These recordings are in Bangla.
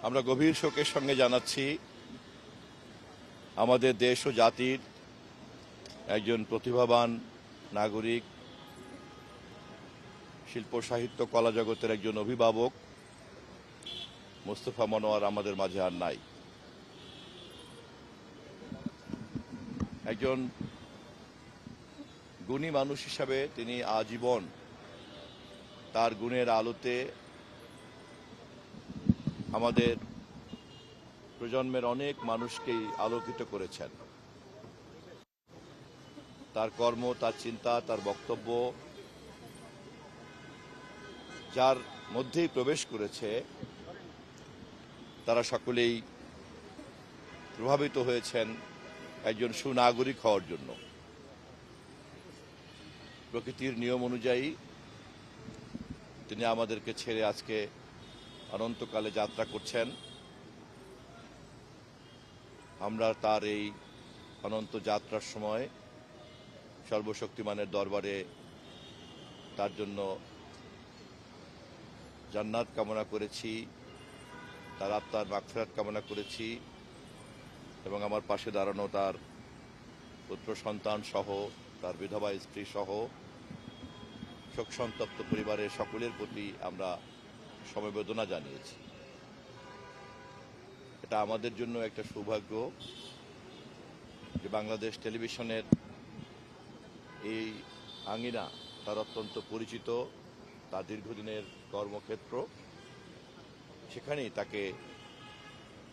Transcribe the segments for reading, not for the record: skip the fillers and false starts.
আমরা গভীর শোকের সঙ্গে জানাচ্ছি আমাদের দেশ ও জাতির একজন প্রতিভাবান নাগরিক, শিল্প সাহিত্য কলা জগতের একজন অভিভাবক মোস্তফা মনোয়ার আমাদের মাঝে আর নাই। একজন গুণী মানুষ হিসাবে তিনি আজীবন তার গুণের আলোতে আমাদের প্রজন্মের অনেক মানুষকেই আলোকিত করেছেন। তার কর্ম, তার চিন্তা, তার বক্তব্য যার মধ্যেই প্রবেশ করেছে তারা সকলেই প্রভাবিত হয়েছেন একজন সুনাগরিক হওয়ার জন্য। প্রকৃতির নিয়ম অনুযায়ী তিনি আমাদেরকে ছেড়ে আজকে অনন্তকালে যাত্রা করছেন। আমরা তার এই অনন্ত যাত্রার সময় সর্বশক্তিমানের দরবারে তার জন্য জান্নাত কামনা করেছি, তার আত্মার মাগফিরাত কামনা করেছি এবং আমার পাশে দাঁড়ানো তার পুত্র সন্তান সহ, তার বিধবা স্ত্রী সহ শোকসন্তপ্ত পরিবারের সকলের প্রতি আমরা সমবেদনা জানিয়েছি। এটা আমাদের জন্য একটা সৌভাগ্য যে বাংলাদেশ টেলিভিশনের এই আঙিনা তার অত্যন্ত পরিচিত, তার দীর্ঘদিনের কর্মক্ষেত্র, সেখানেই তাকে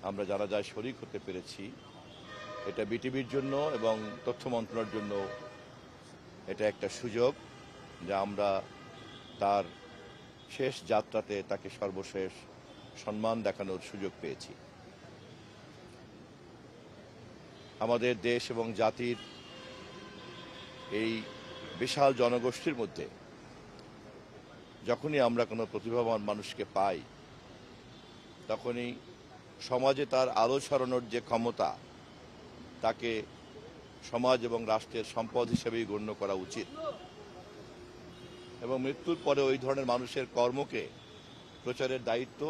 আমরা জানাজায় শরীক হতে পেরেছি। এটা বিটিভির জন্য এবং তথ্য মন্ত্রণালয়ের জন্য এটা একটা সুযোগ যে আমরা তার শেষ যাত্রাতে তাকে সর্বশেষ সম্মান দেখানোর সুযোগ পেয়েছি। আমাদের দেশ এবং জাতির এই বিশাল জনগোষ্ঠীর মধ্যে যখনই আমরা কোনো প্রতিভাবান মানুষকে পাই তখনই সমাজে তার আলো ছড়ানোর যে ক্ষমতা, তাকে সমাজ এবং রাষ্ট্রের সম্পদ হিসেবেই গণ্য করা উচিত এবং মৃত্যুর পরে ওই ধরনের মানুষের কর্মকে প্রচারের দায়িত্ব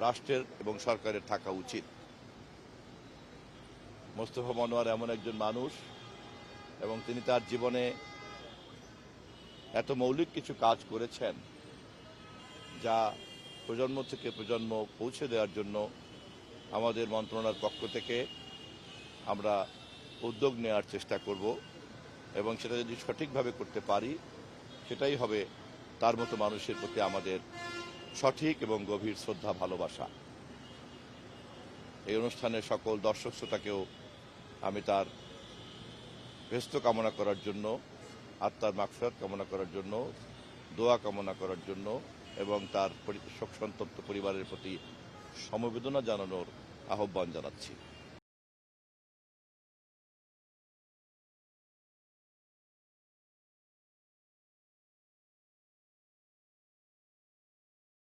রাষ্ট্রের এবং সরকারের থাকা উচিত। মোস্তফা মনোয়ার এমন একজন মানুষ এবং তিনি তার জীবনে এত মৌলিক কিছু কাজ করেছেন যা প্রজন্ম থেকে প্রজন্ম পৌঁছে দেওয়ার জন্য আমাদের মন্ত্রণালয়ের পক্ষ থেকে আমরা উদ্যোগ নেওয়ার চেষ্টা করব এবং সেটা যদি সঠিকভাবে করতে পারি সেটাই হবে তার মতো মানুষের প্রতি আমাদের সঠিক এবং গভীর শ্রদ্ধা, ভালোবাসা। এই অনুষ্ঠানের সকল দর্শক শ্রোতাকেও আমি তার ব্যস্ত কামনা করার জন্য, আত্মার মাগফিরাত কামনা করার জন্য, দোয়া কামনা করার জন্য এবং তার শোকসন্তপ্ত পরিবারের প্রতি সমবেদনা জানানোর আহ্বান জানাচ্ছি।